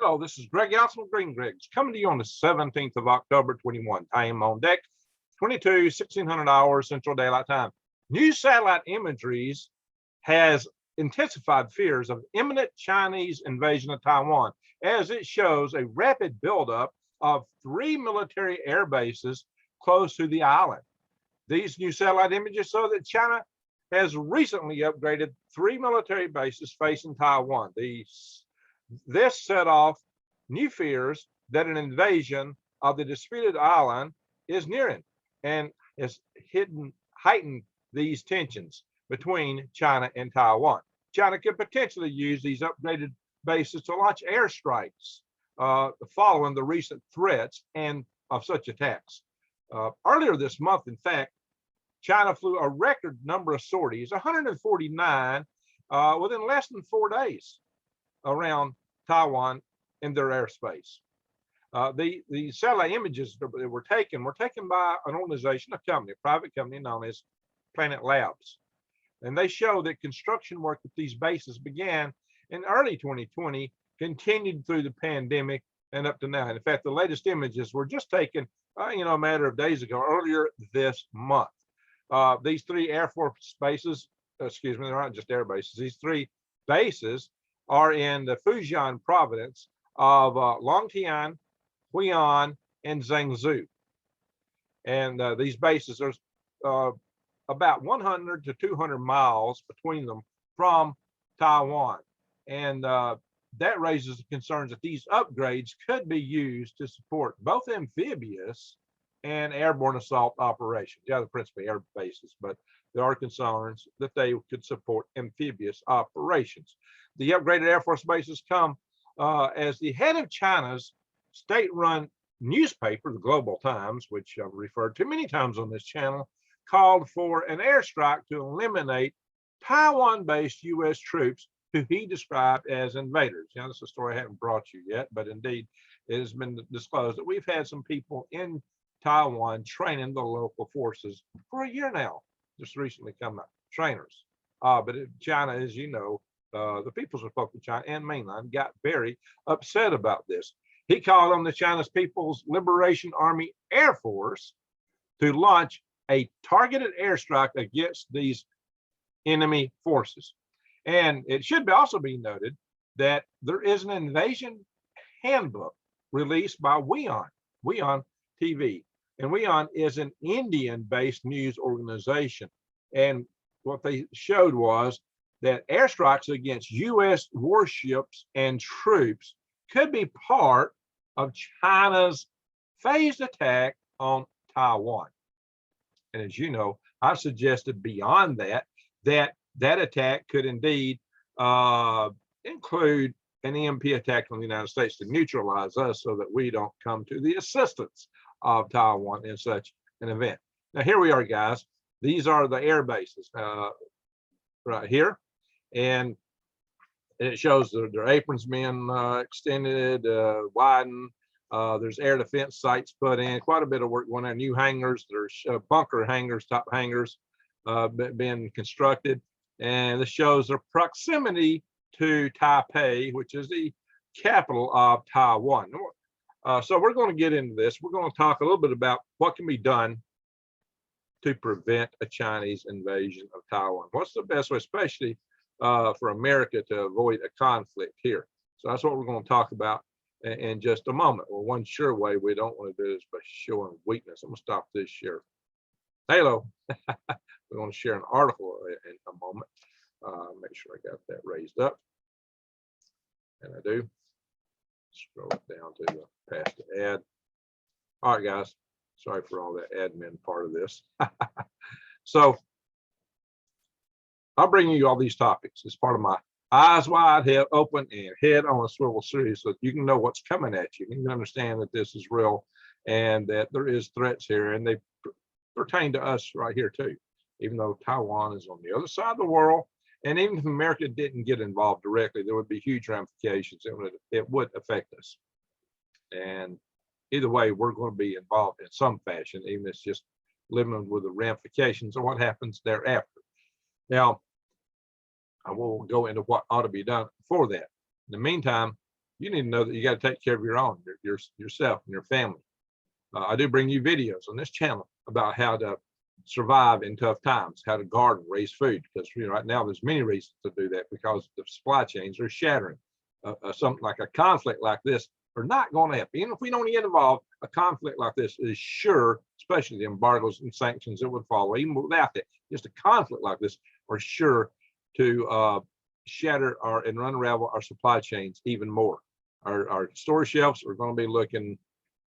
Hello, this is Greg Yeltsin with Green Greg's coming to you on the 17th of October 21. Time on deck, 1600 hours Central Daylight Time. New satellite imageries has intensified fears of imminent Chinese invasion of Taiwan as it shows a rapid buildup of 3 military air bases close to the island. These new satellite images show that China has recently upgraded 3 military bases facing Taiwan. This set off new fears that an invasion of the disputed island is nearing and has heightened these tensions between China and Taiwan. China could potentially use these upgraded bases to launch airstrikes following the recent threats and of such attacks. Earlier this month, in fact, China flew a record number of sorties, 149, within less than 4 days around Taiwan in their airspace. The satellite images that were taken by an organization, a company, a private company known as Planet Labs. And they show that construction work at these bases began in early 2020, continued through the pandemic and up to now. And in fact, the latest images were just taken, a matter of days ago, earlier this month. These 3 Air Force bases, they're not just air bases. These 3 bases are in the Fujian province of Longtian, Huian, and Zhangzhou. And these bases are about 100 to 200 miles between them from Taiwan. And that raises concerns that these upgrades could be used to support both amphibious and airborne assault operations. Yeah, they're principally air bases, but there are concerns that they could support amphibious operations. The upgraded Air Force bases come as the head of China's state-run newspaper, the Global Times, which I've referred to many times on this channel, called for an airstrike to eliminate Taiwan-based U.S. troops who he described as invaders. Now, this is a story I haven't brought you yet, but indeed it has been disclosed that we've had some people in Taiwan training the local forces for a year now, just recently come out, trainers. But China, as you know, the People's Republic of China and mainland got very upset about this. He called on the China's People's Liberation Army Air Force to launch a targeted airstrike against these enemy forces. And it should also be noted that there is an invasion handbook released by Huian TV. And Huian is an Indian-based news organization. And what they showed was that airstrikes against U.S. warships and troops could be part of China's phased attack on Taiwan. And as you know, I've suggested beyond that attack could indeed include an EMP attack on the United States to neutralize us so that we don't come to the assistance of Taiwan in such an event. Now, here we are, guys. These are the air bases right here. And it shows their aprons being extended, widened. There's air defense sites put in, quite a bit of work going on. New hangars, there's bunker hangars, top hangars being constructed. And this shows their proximity to Taipei, which is the capital of Taiwan. So we're going to get into this. We're going to talk a little bit about what can be done to prevent a Chinese invasion of Taiwan. What's the best way, especially for America, to avoid a conflict here? So that's what we're going to talk about in just a moment. Well, one sure way we don't want to do this by showing weakness. I'm going to stop this share. Hello. We're going to share an article in a moment. Make sure I got that raised up. And I do. Scroll it down to the past the ad. All right, guys. Sorry for all that admin part of this. So I'll bring you all these topics as part of my eyes wide head open and head on a swivel series so that you can know what's coming at you. You can understand that this is real and that there is threats here, and they pertain to us right here too, even though Taiwan is on the other side of the world. And even if America didn't get involved directly, there would be huge ramifications. It would affect us. And either way, we're going to be involved in some fashion, even if it's just living with the ramifications of what happens thereafter. Now, I will go into what ought to be done for that. In the meantime, you need to know that you got to take care of your own, yourself and your family. I do bring you videos on this channel about how to survive in tough times, how to garden, raise food, because right now there's many reasons to do that because the supply chains are shattering. Something like a conflict like this are not going to happen. Even if we don't get involved, a conflict like this is sure, especially the embargoes and sanctions that would follow, even without that, just a conflict like this are sure to shatter and unravel our supply chains even more. Our store shelves are going to be looking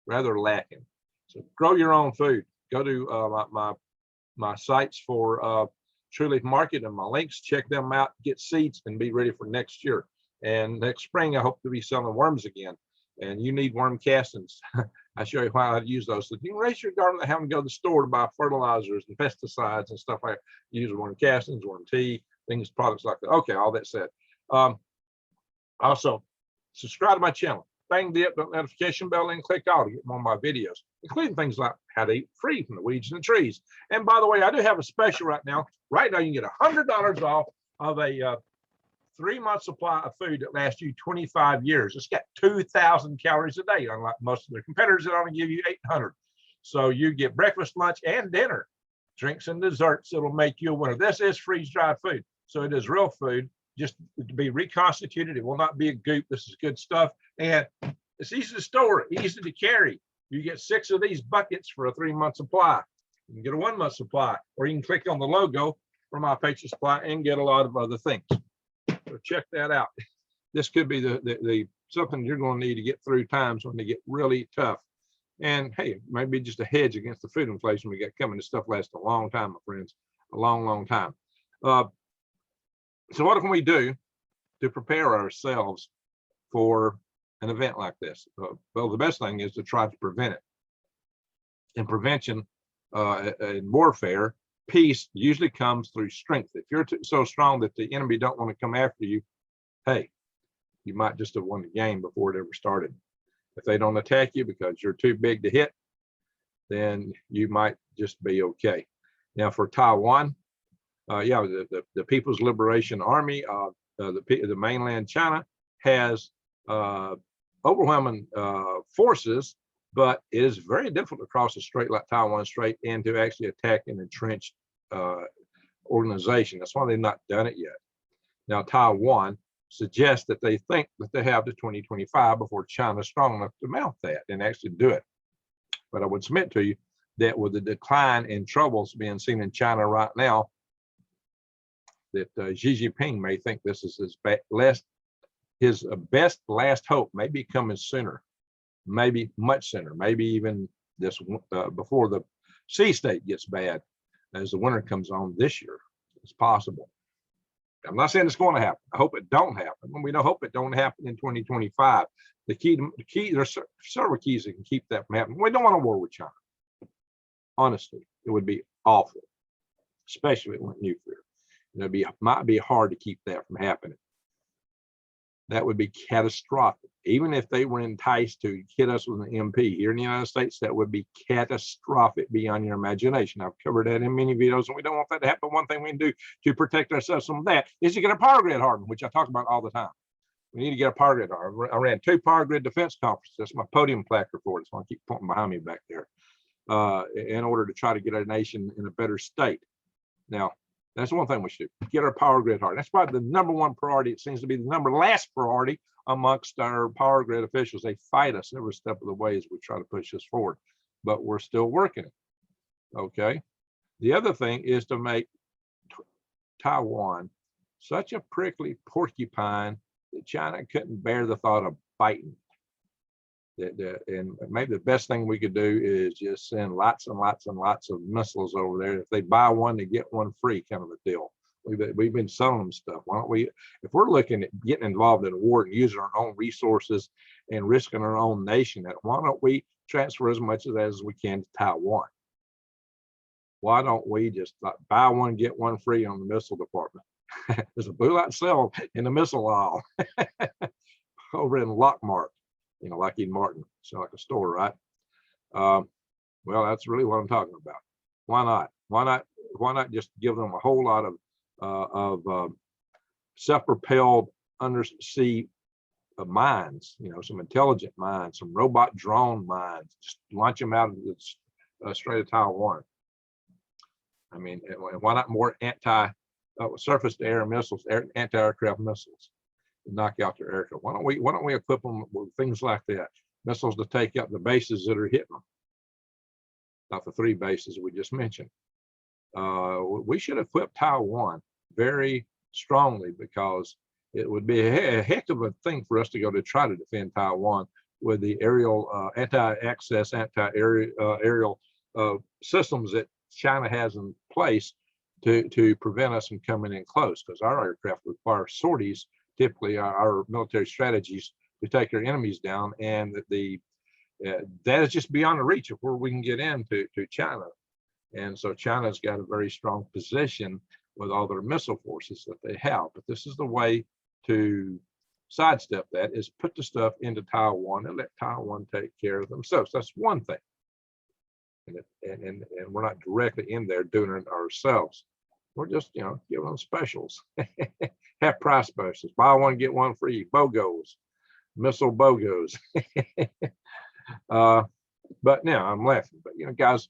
rather lacking. So grow your own food. Go to my sites for True Leaf Market and my links. Check them out. Get seeds and be ready for next year. And next spring, I hope to be selling worms again. And you need worm castings. I show you how to use those. So you can raise your garden without having to go to the store to buy fertilizers and pesticides and stuff like that. Use worm castings, worm tea, things, products like that. Okay, all that said. Also, subscribe to my channel. Bang the notification bell and click all to get more of my videos, including things like how to eat free from the weeds and the trees. And by the way, I do have a special right now. Right now, you can get $100 off of a 3-month supply of food that lasts you 25 years. It's got 2,000 calories a day, unlike most of their competitors that only give you 800. So you get breakfast, lunch, and dinner, drinks and desserts. It'll make you a winner. This is freeze-dried food, so it is real food, just to be reconstituted. It will not be a goop. This is good stuff, and it's easy to store, easy to carry. You get 6 of these buckets for a 3-month supply. You can get a 1-month supply, or you can click on the logo for my Patriot Supply and get a lot of other things. So check that out. This could be the something you're going to need to get through times when they get really tough. And hey, maybe just a hedge against the food inflation we got coming. This stuff lasts a long time, my friends, a long, long time. So what can we do to prepare ourselves for an event like this? Well, the best thing is to try to prevent it. In prevention, in warfare, peace usually comes through strength. If you're so strong that the enemy don't want to come after you, hey, you might just have won the game before it ever started. If they don't attack you because you're too big to hit, then you might just be okay. Now for Taiwan, the People's Liberation Army, the mainland China has overwhelming forces, but it is very difficult to cross a strait like Taiwan Strait and to actually attack an entrenched organization. That's why they've not done it yet. Now Taiwan suggests that they think that they have to 2025 before China's strong enough to mount that and actually do it. But I would submit to you that with the decline in troubles being seen in China right now, that Xi Jinping may think this is his best last hope, may be coming sooner, maybe much sooner, maybe even this before the sea state gets bad as the winter comes on this year. It's possible. I'm not saying it's going to happen. I hope it don't happen. We don't hope it don't happen in 2025. The key, there's several keys that can keep that from happening. We don't want a war with China. Honestly, it would be awful, especially if it went nuclear. It might be hard to keep that from happening. That would be catastrophic. Even if they were enticed to hit us with an MP here in the United States, that would be catastrophic beyond your imagination. I've covered that in many videos, and we don't want that to happen. One thing we can do to protect ourselves from that is to get a power grid hardened, which I talk about all the time. We need to get a power grid hardened. I ran 2 power grid defense conferences. That's my podium placard for it. So I keep pointing behind me back there in order to try to get our nation in a better state. Now, that's one thing we should do, get our power grid hardened. That's probably the #1 priority. It seems to be the last priority amongst our power grid officials. They fight us every step of the way as we try to push this forward, but we're still working it. Okay. The other thing is to make Taiwan such a prickly porcupine that China couldn't bear the thought of biting. And maybe the best thing we could do is just send lots and lots and lots of missiles over there. If they buy one, they get one free, kind of a deal. We've been selling them stuff. Why don't we, if we're looking at getting involved in a war and using our own resources and risking our own nation, why don't we transfer as much of that as we can to Taiwan? Why don't we just buy one, get one free on the missile department? There's a Bugout sale in the missile aisle over in Lockmart. Lockheed Martin, so like a store, right? Well, that's really what I'm talking about. Why not? Why not just give them a whole lot of self-propelled undersea mines, some intelligent mines, some robot drone mines, just launch them out of the Strait of Taiwan. I mean, why not more surface-to-air missiles, anti-aircraft missiles, to knock out their aircraft? Why don't we equip them with things like that, missiles to take out the bases that are hitting them, not the 3 bases we just mentioned. We should equip Taiwan very strongly, because it would be a heck of a thing for us to go to try to defend Taiwan with the aerial anti-access, anti-aerial systems that China has in place to prevent us from coming in close, because our aircraft require sorties, typically our military strategies, to take our enemies down, and that is just beyond the reach of where we can get into China. And so China's got a very strong position with all their missile forces that they have. But this is the way to sidestep that, is put the stuff into Taiwan and let Taiwan take care of themselves. That's one thing. And we're not directly in there doing it ourselves. We're just, giving them specials. Half price specials. Buy one, get one free. BOGOs. Missile BOGOs. But now I'm laughing. But, guys,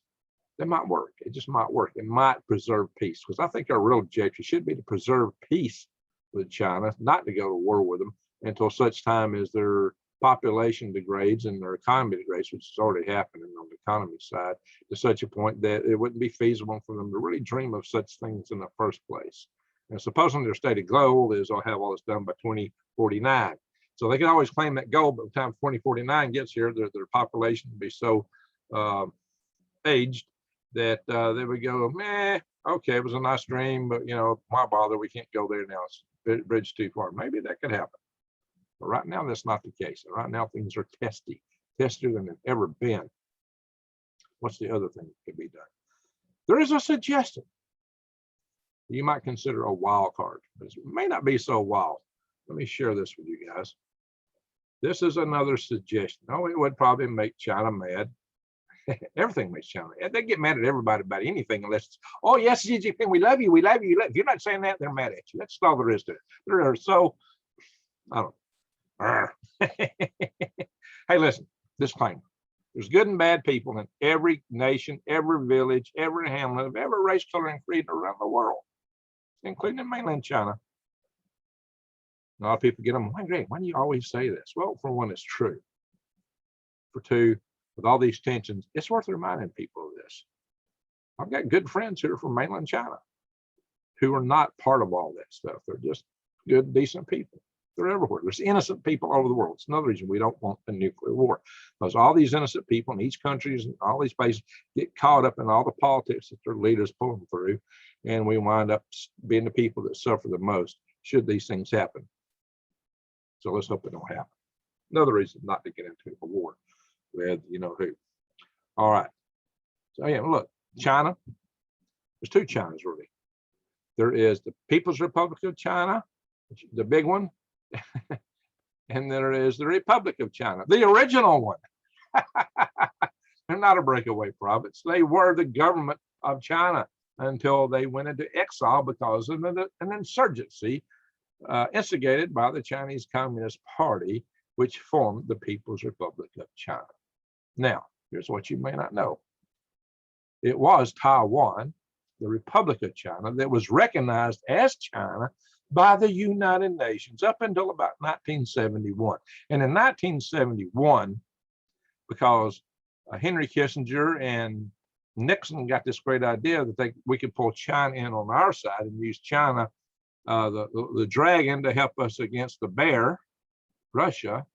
that might work. It just might work. It might preserve peace, because I think our real objective should be to preserve peace with China, not to go to war with them until such time as their population degrades and their economy degrades, which is already happening on the economy side, to such a point that it wouldn't be feasible for them to really dream of such things in the first place. And supposing their stated goal is, I'll have all this done by 2049. So they can always claim that goal, but by the time 2049 gets here, their population will be so aged that they would go, okay, it was a nice dream, but why bother? We can't go there now. It's bridge too far. Maybe that could happen. But right now, that's not the case. Right now, things are testier than they've ever been. What's the other thing that could be done? There is a suggestion you might consider a wild card, but it may not be so wild. Let me share this with you guys. This is another suggestion. Oh, it would probably make China mad. Everything makes China mad. They get mad at everybody about anything unless it's, oh, yes, Xi Jinping, we love you, we love you. If you're not saying that, they're mad at you. That's all there is to it. They're so, I don't know. Hey, listen, disclaimer. There's good and bad people in every nation, every village, every hamlet of every race, color, and creed around the world, including in mainland China. A lot of people get them, why do you always say this? Well, for one, it's true. For two, with all these tensions, it's worth reminding people of this. I've got good friends who are from mainland China who are not part of all that stuff. They're just good, decent people. They're everywhere. There's innocent people all over the world. It's another reason we don't want a nuclear war, because all these innocent people in each country and all these places get caught up in all the politics that their leaders pull them through, and we wind up being the people that suffer the most should these things happen. So let's hope it don't happen. Another reason not to get into a war with who. All right. So yeah, look, China. There's two Chinas really. There is the People's Republic of China, the big one, and there is the Republic of China, the original one. They're not a breakaway province. They were the government of China until they went into exile because of an insurgency instigated by the Chinese Communist Party, which formed the People's Republic of China. Now, here's what you may not know. It was Taiwan, the Republic of China, that was recognized as China by the United Nations up until about 1971. And in 1971, because Henry Kissinger and Nixon got this great idea that we could pull China in on our side and use China, the dragon, to help us against the bear, Russia.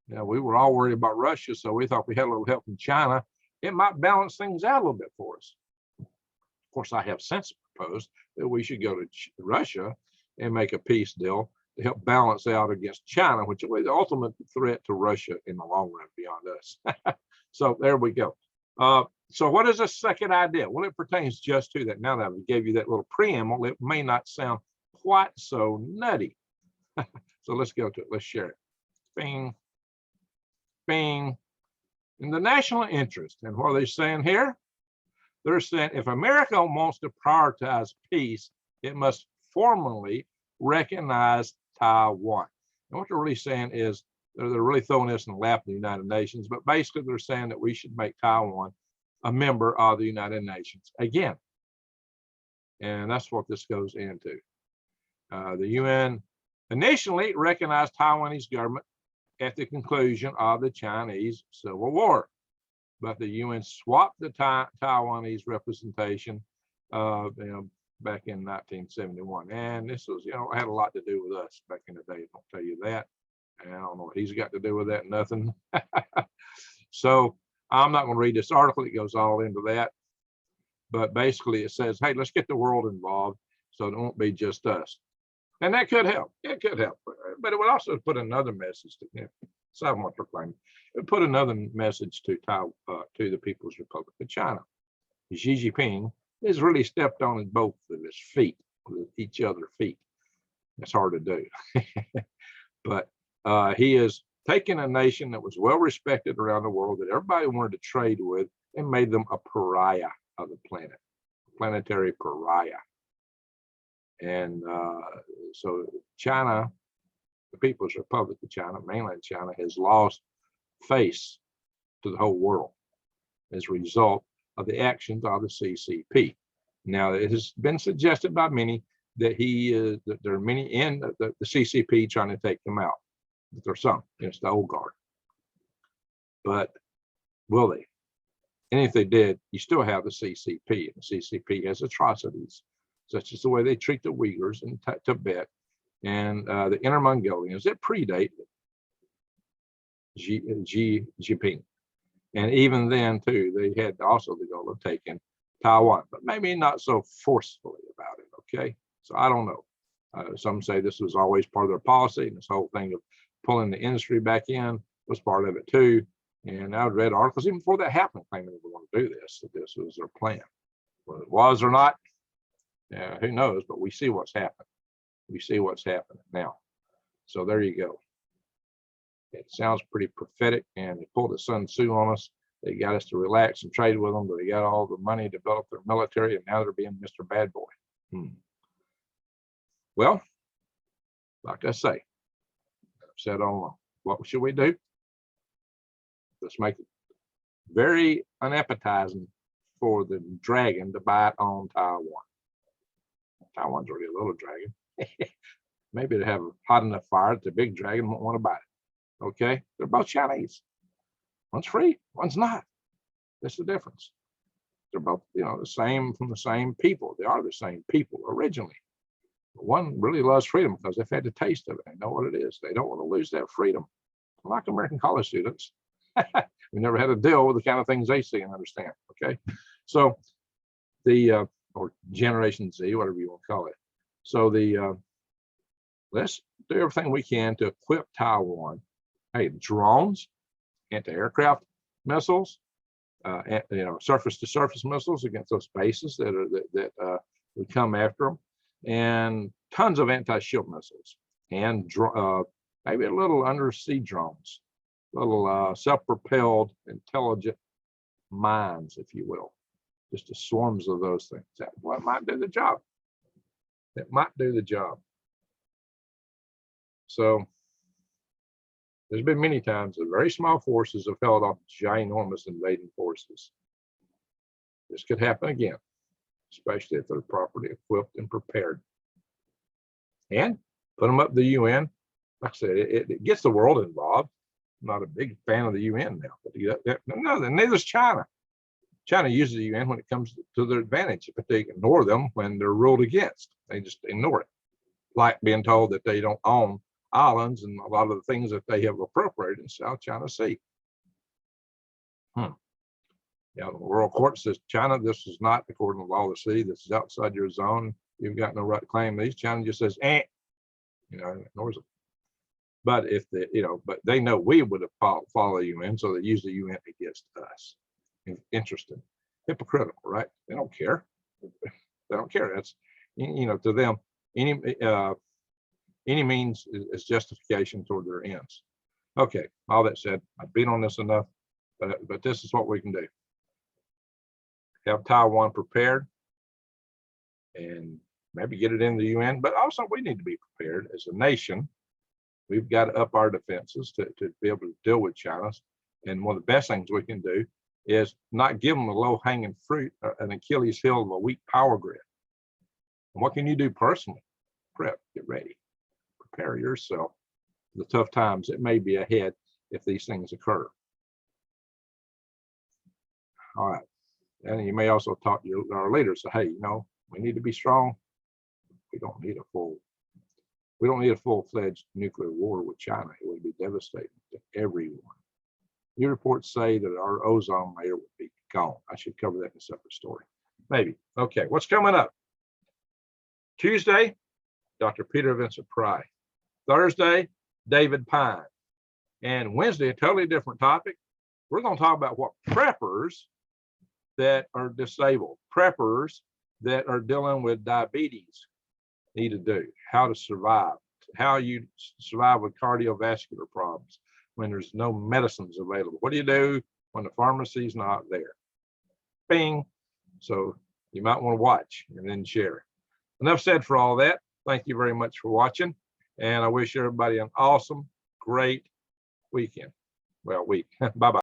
We were all worried about Russia, so we thought we had a little help from China. It might balance things out a little bit for us. Of course, I have since proposed that we should go to Russia and make a peace deal to help balance out against China, which will be the ultimate threat to Russia in the long run beyond us. So there we go. So what is the second idea? Well, it pertains just to that. Now that I gave you that little preamble, it may not sound quite so nutty. So let's go to it. Let's share it. Bing, bing. In the national interest, and what are they saying here? They're saying if America wants to prioritize peace, it must formally recognize Taiwan. And what they're really saying is they're really throwing this in the lap of the United Nations, but basically they're saying that we should make Taiwan a member of the United Nations again. And that's what this goes into. The UN initially recognized Taiwanese government at the conclusion of the Chinese Civil War, but the UN swapped the Taiwanese representation back in 1971. And this was, had a lot to do with us back in the day. I'll tell you that. And I don't know what he's got to do with that, nothing. So I'm not going to read this article. It goes all into that. But basically it says, hey, let's get the world involved so it won't be just us. And that could help. It could help. But it would also put another message to somewhat proclaim. It would put another message to the People's Republic of China. Xi Jinping has really stepped on both of his feet, with each other's feet. It's hard to do. But he has taken a nation that was well respected around the world, that everybody wanted to trade with, and made them a pariah of the planet, planetary pariah. And so China, the People's Republic of China, mainland China, has lost face to the whole world as a result of the actions of the CCP. Now, it has been suggested by many that that there are many in the CCP trying to take him out. That there's some, it's the old guard. But will they? And if they did, you still have the CCP. And the CCP has atrocities, such as the way they treat the Uyghurs in Tibet and the Inner Mongolians that predate Xi Jinping. And even then, too, they had also the goal of taking Taiwan, but maybe not so forcefully about it, okay? So I don't know. Some say this was always part of their policy, and this whole thing of pulling the industry back in was part of it, too. And I've read articles even before that happened claiming they were going to do this, that this was their plan. Whether it was or not, who knows, but we see what's happened. We see what's happening now. So there you go. It sounds pretty prophetic, and they pulled a Sun Tzu on us. They got us to relax and trade with them, but they got all the money to develop their military, and now they're being Mr. Bad Boy. Well, like I say, I've said all along, what should we do? Let's make it very unappetizing for the dragon to bite on Taiwan. Taiwan's already a little dragon. Maybe they have a hot enough fire that the big dragon won't want to bite it. Okay, they're both Chinese. One's free, one's not. That's the difference. They're both, the same, from the same people. They are the same people originally. But one really loves freedom because they've had the taste of it. They know what it is. They don't want to lose that freedom. Like American college students. We never had to deal with the kind of things they see and understand. Okay, so the or Generation Z, whatever you want to call it. So let's do everything we can to equip Taiwan. Hey, drones, anti-aircraft missiles, surface-to-surface missiles against those bases that would come after them, and tons of anti-ship missiles, and maybe a little undersea drones, little self-propelled intelligent mines, if you will, just the swarms of those things. That might do the job. That might do the job. So there's been many times that very small forces have held off ginormous invading forces. This could happen again, especially if they're properly equipped and prepared. And put them up to the UN. Like I said, it gets the world involved. I'm not a big fan of the UN now, but neither is China. China uses the UN when it comes to their advantage, but they ignore them when they're ruled against. They just ignore it. Like being told that they don't own islands and a lot of the things that they have appropriated in South China Sea. The World Court says, China, this is not according to the law of the sea. This is outside your zone. You've got no right to claim these. China just says, ignores it. But if but they know we would have followed the UN, so they use the UN against us. Interesting, hypocritical, right? They don't care. They don't care. That's, to them, any means is justification toward their ends. Okay, all that said, I've been on this enough, but this is what we can do. Have Taiwan prepared and maybe get it in the UN, but also we need to be prepared as a nation we've got to up our defenses to be able to deal with China. And one of the best things we can do is not give them a low-hanging fruit, an Achilles heel of a weak power grid. And what can you do personally? Prep, get ready, prepare yourself for the tough times that may be ahead if these things occur. All right. And you may also talk to our leaders, say, hey, you know, we need to be strong. We don't need a full-fledged nuclear war with China. It would be devastating to everyone. New reports say that our ozone layer would be gone. I should cover that in a separate story. Maybe. Okay, what's coming up? Tuesday, Dr. Peter Vincent Pry. Thursday, David Pine. And Wednesday, a totally different topic. We're going to talk about what preppers that are disabled, preppers that are dealing with diabetes need to do, how to survive, how you survive with cardiovascular problems when there's no medicines available. What do you do when the pharmacy's not there? Bing. So you might want to watch and then share. Enough said for all that. Thank you very much for watching. And I wish everybody an awesome, great weekend. Well, week. Bye-bye.